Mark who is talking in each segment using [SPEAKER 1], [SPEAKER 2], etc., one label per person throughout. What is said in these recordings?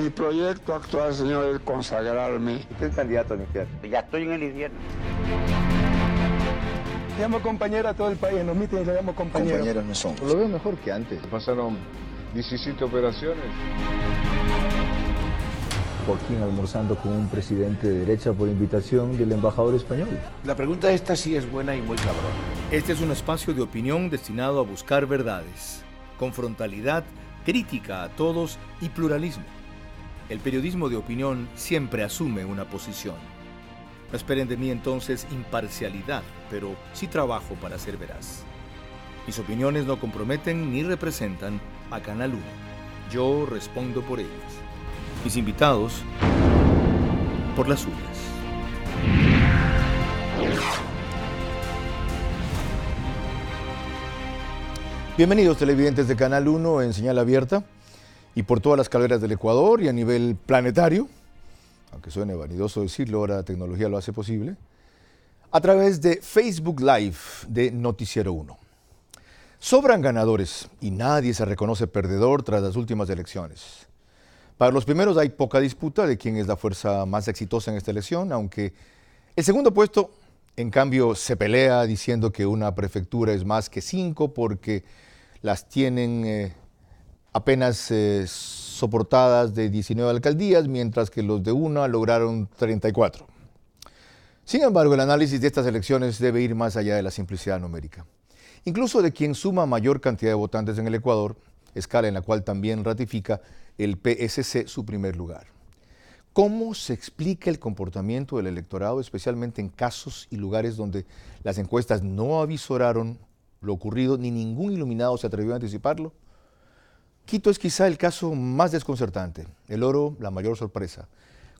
[SPEAKER 1] Mi proyecto actual, señor, es consagrarme.
[SPEAKER 2] ¿Usted es candidato al infierno?
[SPEAKER 3] Ya estoy en el infierno.
[SPEAKER 4] Llamo compañero a todo el país, en los mítines le llamo compañero.
[SPEAKER 2] Compañeros no somos.
[SPEAKER 5] Lo veo mejor que antes.
[SPEAKER 6] Pasaron 17 operaciones.
[SPEAKER 5] Joaquín almorzando con un presidente de derecha por invitación del embajador español.
[SPEAKER 7] La pregunta esta sí es buena y muy cabrón.
[SPEAKER 8] Este es un espacio de opinión destinado a buscar verdades, con frontalidad, crítica a todos y pluralismo. El periodismo de opinión siempre asume una posición. No esperen de mí entonces imparcialidad, pero sí trabajo para ser veraz. Mis opiniones no comprometen ni representan a Canal 1. Yo respondo por ellas. Mis invitados, por las suyas.
[SPEAKER 9] Bienvenidos televidentes de Canal 1 en señal abierta y por todas las calderas del Ecuador y a nivel planetario, aunque suene vanidoso decirlo, ahora la tecnología lo hace posible, a través de Facebook Live de Noticiero 1. Sobran ganadores y nadie se reconoce perdedor tras las últimas elecciones. Para los primeros hay poca disputa de quién es la fuerza más exitosa en esta elección, aunque el segundo puesto, en cambio, se pelea diciendo que una prefectura es más que 5 porque las tienen apenas soportadas de 19 alcaldías, mientras que los de una lograron 34. Sin embargo, el análisis de estas elecciones debe ir más allá de la simplicidad numérica. Incluso de quien suma mayor cantidad de votantes en el Ecuador, escala en la cual también ratifica el PSC su primer lugar. ¿Cómo se explica el comportamiento del electorado, especialmente en casos y lugares donde las encuestas no avisoraron lo ocurrido ni ningún iluminado se atrevió a anticiparlo? Quito es quizá el caso más desconcertante, El Oro la mayor sorpresa,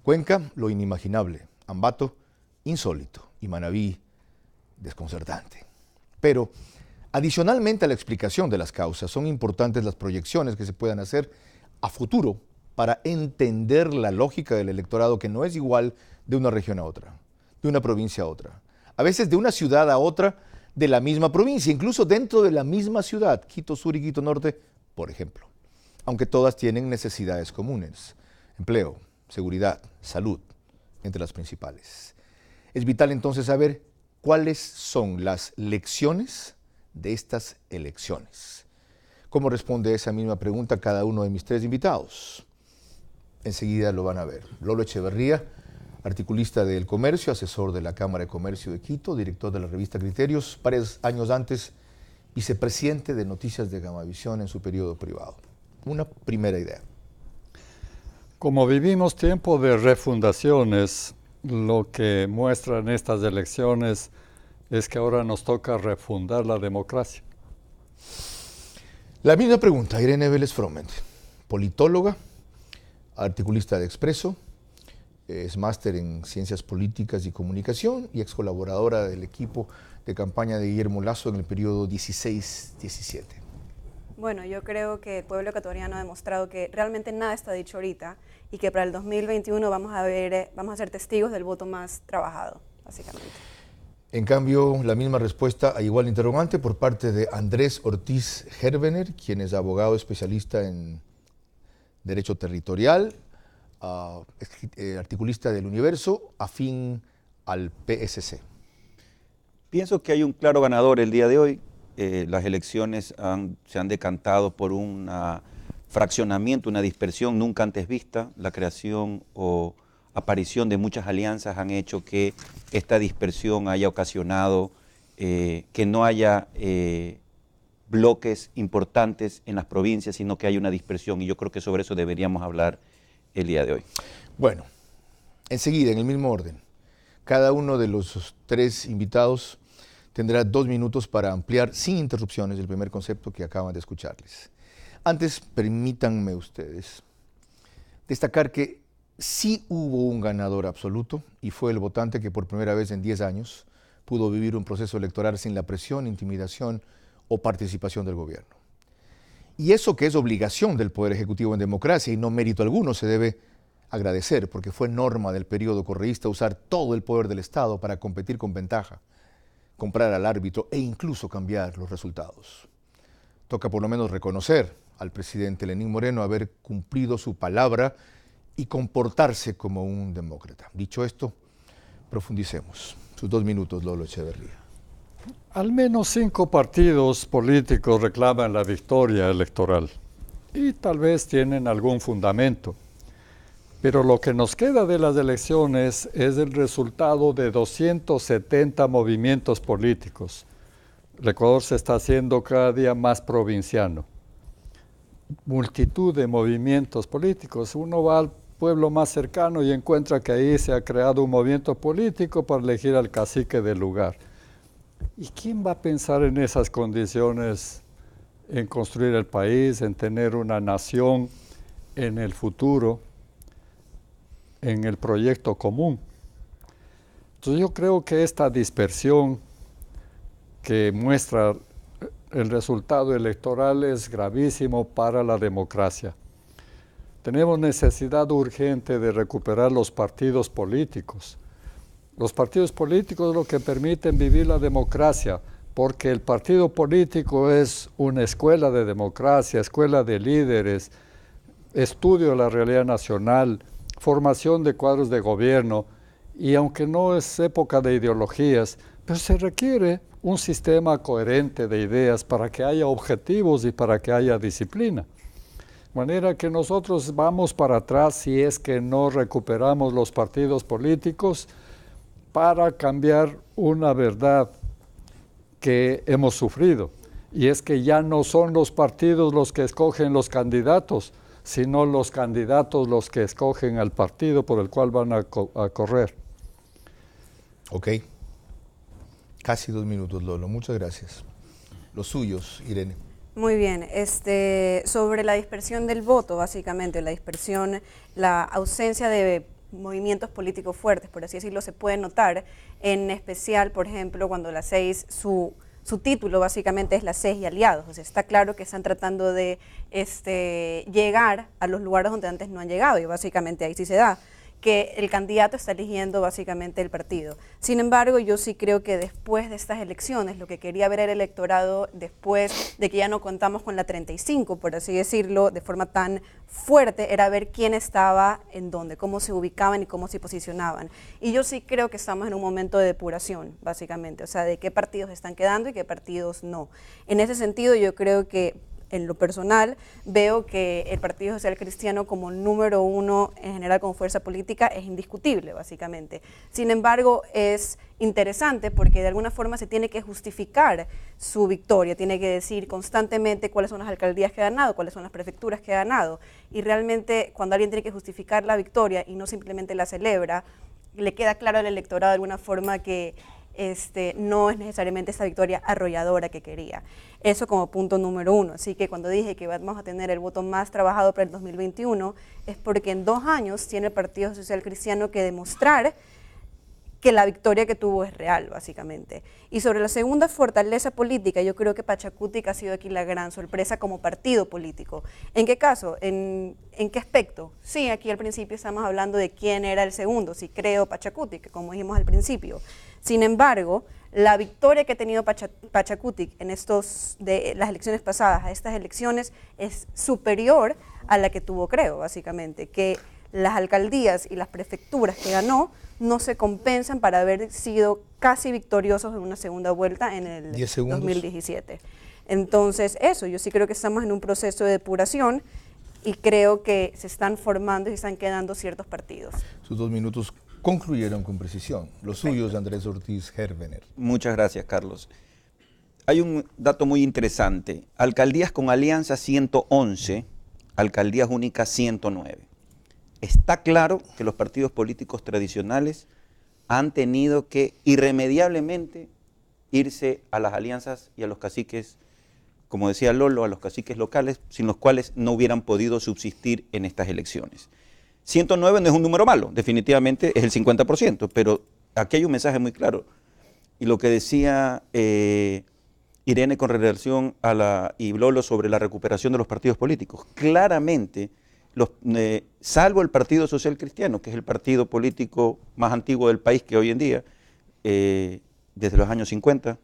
[SPEAKER 9] Cuenca lo inimaginable, Ambato insólito y Manabí desconcertante. Pero adicionalmente a la explicación de las causas, son importantes las proyecciones que se puedan hacer a futuro para entender la lógica del electorado, que no es igual de una región a otra, de una provincia a otra, a veces de una ciudad a otra de la misma provincia, incluso dentro de la misma ciudad, Quito Sur y Quito Norte, por ejemplo, aunque todas tienen necesidades comunes, empleo, seguridad, salud, entre las principales. Es vital entonces saber cuáles son las lecciones de estas elecciones. ¿Cómo responde esa misma pregunta cada uno de mis tres invitados? Enseguida lo van a ver. Lolo Echeverría, articulista de El Comercio, asesor de la Cámara de Comercio de Quito, director de la revista Criterios, varios años antes vicepresidente de Noticias de Gamavisión en su periodo privado. Una primera idea.
[SPEAKER 10] Como vivimos tiempo de refundaciones, lo que muestran estas elecciones es que ahora nos toca refundar la democracia.
[SPEAKER 9] La misma pregunta, Irene Vélez Froment, politóloga, articulista de Expreso, es máster en Ciencias Políticas y Comunicación y ex colaboradora del equipo de campaña de Guillermo Lasso en el periodo 16-17.
[SPEAKER 11] Bueno, yo creo que el pueblo ecuatoriano ha demostrado que realmente nada está dicho ahorita y que para el 2021 vamos a ser testigos del voto más trabajado, básicamente.
[SPEAKER 9] En cambio, la misma respuesta a igual interrogante por parte de Andrés Ortiz Hervener, quien es abogado especialista en Derecho Territorial, articulista del Universo, afín al PSC.
[SPEAKER 3] Pienso que hay un claro ganador el día de hoy. Las elecciones se han decantado por un fraccionamiento, una dispersión nunca antes vista. La creación o aparición de muchas alianzas han hecho que esta dispersión haya ocasionado que no haya bloques importantes en las provincias, sino que hay una dispersión, y yo creo que sobre eso deberíamos hablar el día de hoy.
[SPEAKER 9] Bueno, enseguida, en el mismo orden, cada uno de los tres invitados tendrá 2 minutos para ampliar sin interrupciones el primer concepto que acaban de escucharles. Antes, permítanme ustedes destacar que sí hubo un ganador absoluto y fue el votante que por primera vez en 10 años pudo vivir un proceso electoral sin la presión, intimidación o participación del gobierno. Y eso, que es obligación del Poder Ejecutivo en democracia y no mérito alguno, se debe agradecer, porque fue norma del periodo correísta usar todo el poder del Estado para competir con ventaja, comprar al árbitro e incluso cambiar los resultados. Toca por lo menos reconocer al presidente Lenín Moreno haber cumplido su palabra y comportarse como un demócrata. Dicho esto, profundicemos. Sus 2 minutos, Lolo Echeverría.
[SPEAKER 10] Al menos 5 partidos políticos reclaman la victoria electoral y tal vez tienen algún fundamento. Pero lo que nos queda de las elecciones es el resultado de 270 movimientos políticos. El Ecuador se está haciendo cada día más provinciano. Multitud de movimientos políticos. Uno va al pueblo más cercano y encuentra que ahí se ha creado un movimiento político para elegir al cacique del lugar. ¿Y quién va a pensar en esas condiciones, en construir el país, en tener una nación en el futuro, en el proyecto común? Entonces yo creo que esta dispersión que muestra el resultado electoral es gravísimo para la democracia. Tenemos necesidad urgente de recuperar los partidos políticos. Los partidos políticos es lo que permiten vivir la democracia, porque el partido político es una escuela de democracia, escuela de líderes, estudio de la realidad nacional, formación de cuadros de gobierno, y aunque no es época de ideologías, pero se requiere un sistema coherente de ideas para que haya objetivos y para que haya disciplina. De manera que nosotros vamos para atrás si es que no recuperamos los partidos políticos para cambiar una verdad que hemos sufrido, y es que ya no son los partidos los que escogen los candidatos, sino los candidatos los que escogen al partido por el cual van a correr.
[SPEAKER 9] Ok. Casi 2 minutos, Lolo. Muchas gracias. Los suyos, Irene.
[SPEAKER 11] Muy bien. Sobre la dispersión del voto, básicamente, la ausencia de movimientos políticos fuertes, por así decirlo, se puede notar, en especial, por ejemplo, cuando la 6, su título básicamente es la 6 y aliados. O sea, está claro que están tratando de llegar a los lugares donde antes no han llegado, y básicamente ahí sí se da que el candidato está eligiendo básicamente el partido. Sin embargo, yo sí creo que después de estas elecciones, lo que quería ver el electorado, después de que ya no contamos con la 35, por así decirlo, de forma tan fuerte, era ver quién estaba en dónde, cómo se ubicaban y cómo se posicionaban. Y yo sí creo que estamos en un momento de depuración, básicamente, o sea, de qué partidos están quedando y qué partidos no. En ese sentido, yo creo que en lo personal, veo que el Partido Social Cristiano como número 1 en general como fuerza política es indiscutible, básicamente. Sin embargo, es interesante porque de alguna forma se tiene que justificar su victoria, tiene que decir constantemente cuáles son las alcaldías que ha ganado, cuáles son las prefecturas que ha ganado, y realmente cuando alguien tiene que justificar la victoria y no simplemente la celebra, le queda claro al electorado de alguna forma que no es necesariamente esa victoria arrolladora que quería. Eso como punto número 1. Así que cuando dije que vamos a tener el voto más trabajado para el 2021, es porque en 2 años tiene el Partido Social Cristiano que demostrar que la victoria que tuvo es real, básicamente. Y sobre la segunda fortaleza política, yo creo que Pachacutic ha sido aquí la gran sorpresa como partido político. ¿En qué caso? ¿En qué aspecto? Sí, aquí al principio estamos hablando de quién era el segundo, si creo Pachacutic, como dijimos al principio. Sin embargo, la victoria que ha tenido Pachacutic en de las elecciones pasadas a estas elecciones es superior a la que tuvo Creo, básicamente, que las alcaldías y las prefecturas que ganó no se compensan para haber sido casi victoriosos en una segunda vuelta en el 2017. Entonces, eso, yo sí creo que estamos en un proceso de depuración y creo que se están formando y se están quedando ciertos partidos.
[SPEAKER 9] Sus 2 minutos concluyeron con precisión. Los suyos, Andrés Ortiz Hervener.
[SPEAKER 3] Muchas gracias, Carlos. Hay un dato muy interesante. Alcaldías con alianza 111, alcaldías únicas 109. Está claro que los partidos políticos tradicionales han tenido que irremediablemente irse a las alianzas y a los caciques, como decía Lolo, a los caciques locales, sin los cuales no hubieran podido subsistir en estas elecciones. 109 no es un número malo, definitivamente es el 50%, pero aquí hay un mensaje muy claro. Y lo que decía Irene con relación a y Lolo sobre la recuperación de los partidos políticos, claramente, salvo el Partido Social Cristiano, que es el partido político más antiguo del país que hoy en día, desde los años 50,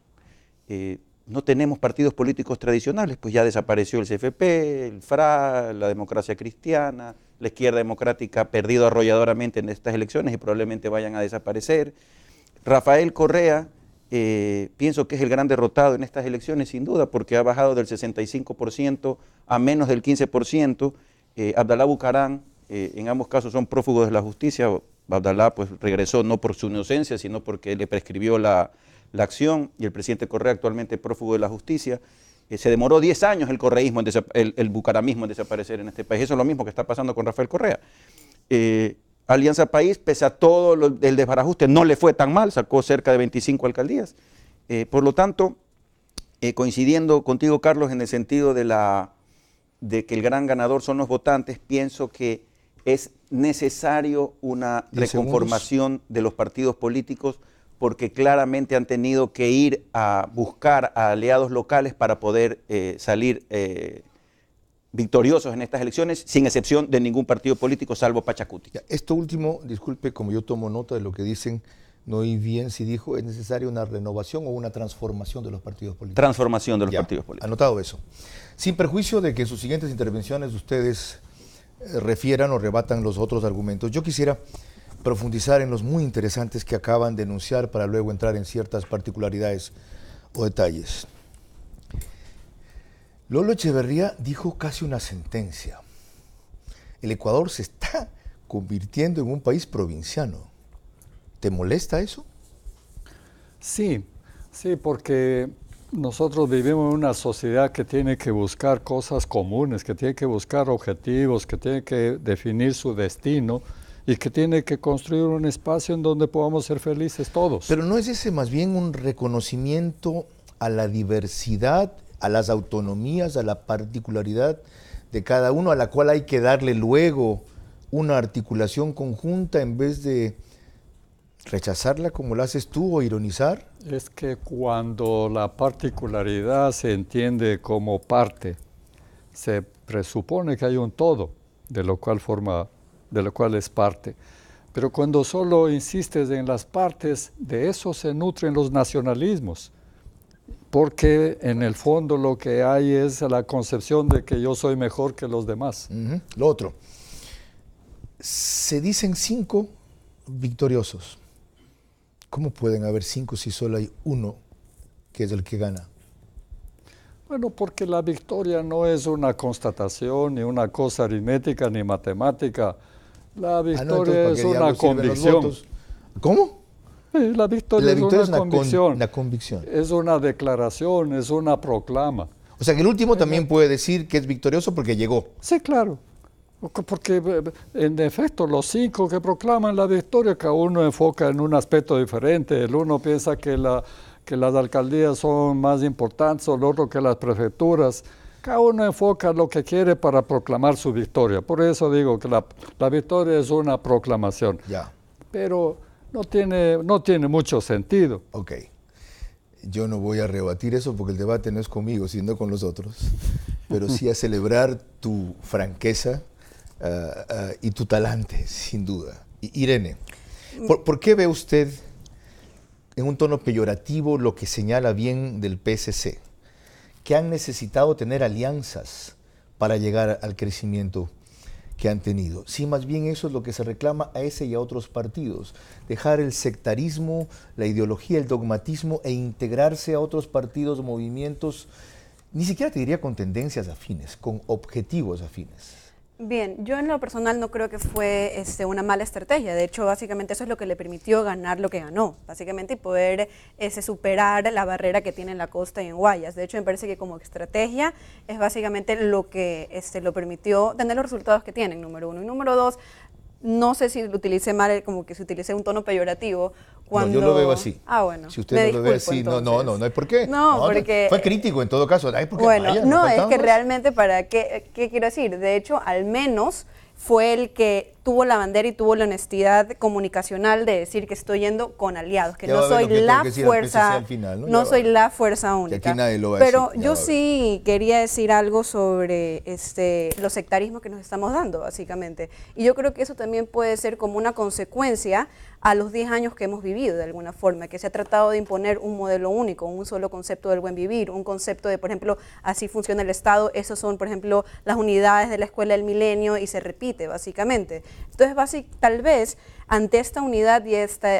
[SPEAKER 3] no tenemos partidos políticos tradicionales, pues ya desapareció el CFP, el FRA, la democracia cristiana, la izquierda democrática ha perdido arrolladoramente en estas elecciones y probablemente vayan a desaparecer. Rafael Correa, pienso que es el gran derrotado en estas elecciones, sin duda, porque ha bajado del 65% a menos del 15%. Abdalá Bucaram, en ambos casos son prófugos de la justicia. Abdalá pues regresó no por su inocencia, sino porque le prescribió la acción, y el presidente Correa actualmente prófugo de la justicia. Se demoró 10 años el correísmo, el bucaramismo en desaparecer en este país. Eso es lo mismo que está pasando con Rafael Correa. Alianza País, pese a todo el desbarajuste, no le fue tan mal, sacó cerca de 25 alcaldías. Por lo tanto, coincidiendo contigo, Carlos, en el sentido de que el gran ganador son los votantes, pienso que es necesario una reconformación de los partidos políticos, porque claramente han tenido que ir a buscar a aliados locales para poder salir victoriosos en estas elecciones, sin excepción de ningún partido político, salvo Pachacuti.
[SPEAKER 9] Esto último, disculpe, como yo tomo nota de lo que dicen, no oí bien si dijo, ¿es necesaria una renovación o una transformación de los partidos políticos?
[SPEAKER 3] Transformación de los partidos políticos.
[SPEAKER 9] Anotado eso. Sin perjuicio de que en sus siguientes intervenciones ustedes refieran o rebatan los otros argumentos, yo quisiera profundizar en los muy interesantes que acaban de enunciar para luego entrar en ciertas particularidades o detalles. Lolo Echeverría dijo casi una sentencia. El Ecuador se está convirtiendo en un país provinciano. ¿Te molesta eso?
[SPEAKER 10] Sí, porque nosotros vivimos en una sociedad que tiene que buscar cosas comunes, que tiene que buscar objetivos, que tiene que definir su destino y que tiene que construir un espacio en donde podamos ser felices todos.
[SPEAKER 9] Pero ¿no es ese más bien un reconocimiento a la diversidad, a las autonomías, a la particularidad de cada uno, a la cual hay que darle luego una articulación conjunta en vez de rechazarla como lo haces tú o ironizar?
[SPEAKER 10] Es que cuando la particularidad se entiende como parte, se presupone que hay un todo, de lo cual es parte. Pero cuando solo insistes en las partes, de eso se nutren los nacionalismos, porque en el fondo lo que hay es la concepción de que yo soy mejor que los demás.
[SPEAKER 9] Lo otro, se dicen 5 victoriosos. ¿Cómo pueden haber 5 si solo hay uno que es el que gana?
[SPEAKER 10] Bueno, porque la victoria no es una constatación, ni una cosa aritmética, ni matemática. La victoria es una convicción.
[SPEAKER 9] ¿Cómo?
[SPEAKER 10] La victoria es una convicción.
[SPEAKER 9] La convicción.
[SPEAKER 10] Es una declaración, es una proclama.
[SPEAKER 9] O sea que el último también puede decir que es victorioso porque llegó.
[SPEAKER 10] Sí, claro. Porque en efecto los 5 que proclaman la victoria, cada uno enfoca en un aspecto diferente. El uno piensa que las alcaldías son más importantes, o el otro que las prefecturas. Cada uno enfoca lo que quiere para proclamar su victoria. Por eso digo que la victoria es una proclamación.
[SPEAKER 9] Ya.
[SPEAKER 10] Pero no tiene mucho sentido.
[SPEAKER 9] Ok. Yo no voy a rebatir eso porque el debate no es conmigo, sino con los otros. Pero sí a celebrar tu franqueza y tu talante, sin duda. Irene, ¿por qué ve usted en un tono peyorativo lo que señala bien del PSC? Que han necesitado tener alianzas para llegar al crecimiento que han tenido. Sí, más bien eso es lo que se reclama a ese y a otros partidos. Dejar el sectarismo, la ideología, el dogmatismo e integrarse a otros partidos, movimientos, ni siquiera te diría con tendencias afines, con objetivos afines.
[SPEAKER 11] Bien, yo en lo personal no creo que fue una mala estrategia. De hecho, básicamente eso es lo que le permitió ganar lo que ganó, básicamente, y poder superar la barrera que tiene en la costa y en Guayas. De hecho, me parece que como estrategia es básicamente lo que lo permitió tener los resultados que tienen, número 1. Y número 2, no sé si lo utilicé mal, como que si utilicé un tono peyorativo. Cuando...
[SPEAKER 9] No, yo lo veo así.
[SPEAKER 11] Ah, bueno.
[SPEAKER 9] Si usted no lo ve así, no hay por qué.
[SPEAKER 11] No, porque...
[SPEAKER 9] Fue crítico en todo caso.
[SPEAKER 11] Bueno, no, es que realmente es que realmente, ¿para qué quiero decir? De hecho, al menos fue el que tuvo la bandera y tuvo la honestidad comunicacional de decir que estoy yendo con aliados, que
[SPEAKER 9] Ya
[SPEAKER 11] no
[SPEAKER 9] va a ver
[SPEAKER 11] soy
[SPEAKER 9] lo que
[SPEAKER 11] la
[SPEAKER 9] tengo que decir al PSC
[SPEAKER 11] fuerza,
[SPEAKER 9] al final, ¿no?
[SPEAKER 11] no
[SPEAKER 9] Ya
[SPEAKER 11] soy
[SPEAKER 9] va.
[SPEAKER 11] la fuerza
[SPEAKER 9] Que
[SPEAKER 11] única.
[SPEAKER 9] aquí nadie lo va a
[SPEAKER 11] Pero
[SPEAKER 9] decir, ya
[SPEAKER 11] yo
[SPEAKER 9] va a ver.
[SPEAKER 11] sí quería decir algo sobre los sectarismos que nos estamos dando, básicamente. Y yo creo que eso también puede ser como una consecuencia a los 10 años que hemos vivido, de alguna forma, que se ha tratado de imponer un modelo único, un solo concepto del buen vivir, un concepto de, por ejemplo, así funciona el Estado, esos son, por ejemplo, las unidades de la Escuela del Milenio, y se repite, básicamente. Entonces, tal vez, ante esta unidad y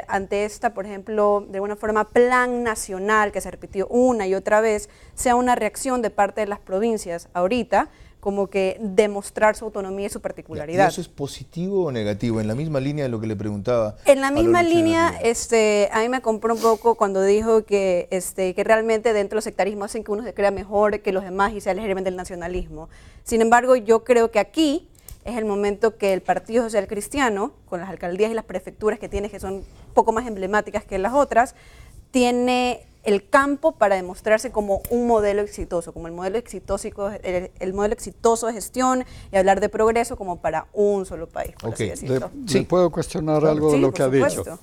[SPEAKER 11] ante esta, por ejemplo, de alguna forma, plan nacional que se repitió una y otra vez, sea una reacción de parte de las provincias ahorita, como que demostrar su autonomía y su particularidad.
[SPEAKER 9] ¿Y eso es positivo o negativo? En la misma línea de lo que le preguntaba.
[SPEAKER 11] En la misma
[SPEAKER 9] a Lolo
[SPEAKER 11] línea,
[SPEAKER 9] Echeverría.
[SPEAKER 11] a mí me compró un poco cuando dijo que realmente dentro del sectarismo hacen que uno se crea mejor que los demás y sea el germen del nacionalismo. Sin embargo, yo creo que aquí es el momento que el Partido Social Cristiano, con las alcaldías y las prefecturas que tiene, que son un poco más emblemáticas que las otras, tiene el campo para demostrarse como un modelo exitoso, como el modelo exitoso de gestión y hablar de progreso como para un solo país, por así decirlo.
[SPEAKER 10] ¿Le puedo cuestionar algo de lo que ha
[SPEAKER 11] supuesto.
[SPEAKER 10] dicho?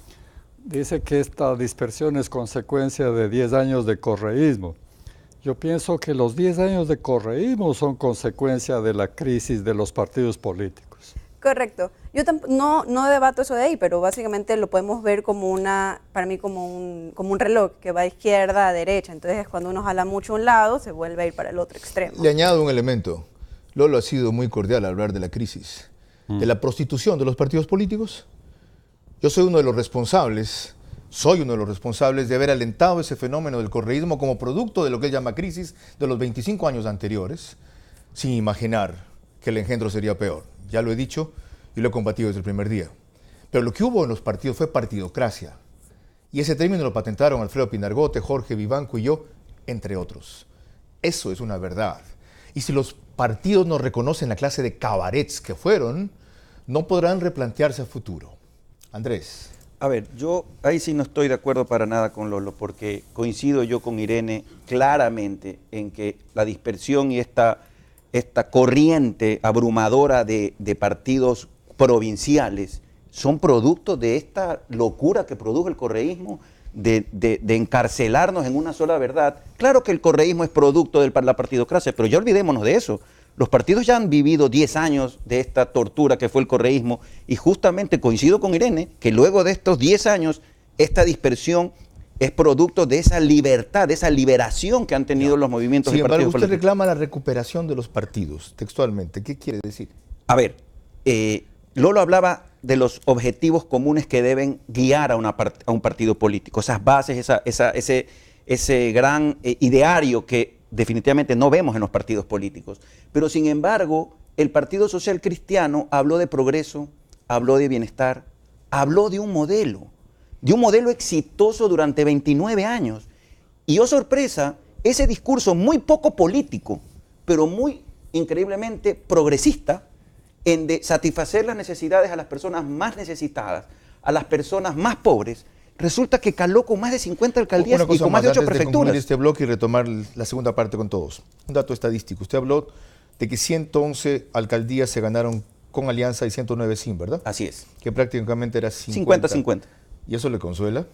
[SPEAKER 10] Dice que esta dispersión es consecuencia de 10 años de correísmo. Yo pienso que los 10 años de correísmo son consecuencia de la crisis de los partidos políticos.
[SPEAKER 11] Correcto. Yo no debato eso de ahí, pero básicamente lo podemos ver como para mí como un reloj que va de izquierda a derecha. Entonces, cuando uno jala mucho a un lado, se vuelve a ir para el otro extremo.
[SPEAKER 9] Le añado un elemento. Lolo ha sido muy cordial al hablar de la crisis, de la prostitución de los partidos políticos. Yo soy uno de los responsables de haber alentado ese fenómeno del correísmo como producto de lo que él llama crisis de los 25 años anteriores, sin imaginar que el engendro sería peor. Ya lo he dicho y lo he combatido desde el primer día. Pero lo que hubo en los partidos fue partidocracia. Y ese término lo patentaron Alfredo Pinargote, Jorge Vivanco y yo, entre otros. Eso es una verdad. Y si los partidos no reconocen la clase de cabarets que fueron, no podrán replantearse a futuro. Andrés.
[SPEAKER 3] A ver, yo ahí sí no estoy de acuerdo para nada con Lolo, porque coincido yo con Irene claramente en que la dispersión y esta corriente abrumadora de partidos provinciales son producto de esta locura que produjo el correísmo de encarcelarnos en una sola verdad. Claro que el correísmo es producto de la partidocracia, pero ya olvidémonos de eso. Los partidos ya han vivido 10 años de esta tortura que fue el correísmo, y justamente coincido con Irene que luego de estos 10 años esta dispersión es producto de esa libertad, de esa liberación que han tenido los movimientos de partidos políticos.
[SPEAKER 9] Sin embargo, usted reclama la recuperación de los partidos, textualmente. ¿Qué quiere decir?
[SPEAKER 3] A ver, Lolo hablaba de los objetivos comunes que deben guiar a un partido político, esas bases, ese gran ideario que definitivamente no vemos en los partidos políticos. Pero sin embargo, el Partido Social Cristiano habló de progreso, habló de bienestar, habló de un modelo exitoso durante 29 años. Y oh sorpresa, ese discurso muy poco político, pero muy increíblemente progresista, en de satisfacer las necesidades a las personas más necesitadas, a las personas más pobres, resulta que caló con más de 50 alcaldías y con más de 8
[SPEAKER 9] prefecturas. Antes de concluir este bloque y retomar la segunda parte con todos. Un dato estadístico. Usted habló de que 111 alcaldías se ganaron con alianza y 109 sin, ¿verdad?
[SPEAKER 3] Así es.
[SPEAKER 9] Que prácticamente era 50.
[SPEAKER 3] 50-50.
[SPEAKER 9] ¿Y eso le consuela?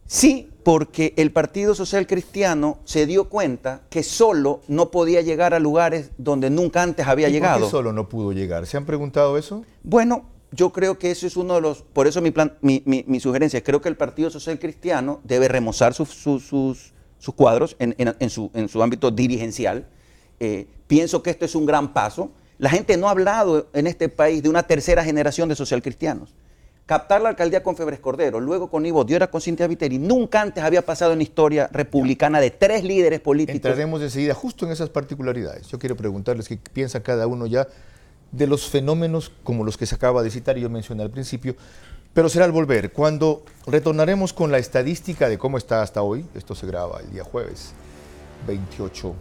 [SPEAKER 3] Sí, porque el Partido Social Cristiano se dio cuenta que solo no podía llegar a lugares donde nunca antes había llegado.
[SPEAKER 9] ¿Por qué solo no pudo llegar? ¿Se han preguntado eso?
[SPEAKER 3] Bueno, yo creo que eso es uno de los... Por eso mi sugerencia, creo que el Partido Social Cristiano debe remozar sus cuadros en su ámbito dirigencial. Pienso que esto es un gran paso. La gente no ha hablado en este país de una tercera generación de socialcristianos. Captar la alcaldía con Febres Cordero, luego con Ivo Diora, con Cintia Viteri, nunca antes había pasado en la historia republicana de 3 líderes políticos.
[SPEAKER 9] Entraremos enseguida justo en esas particularidades. Yo quiero preguntarles qué piensa cada uno ya de los fenómenos como los que se acaba de citar y yo mencioné al principio, pero será al volver, cuando retornaremos con la estadística de cómo está hasta hoy, esto se graba el día jueves 28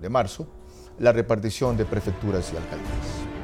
[SPEAKER 9] de marzo, la repartición de prefecturas y alcaldías.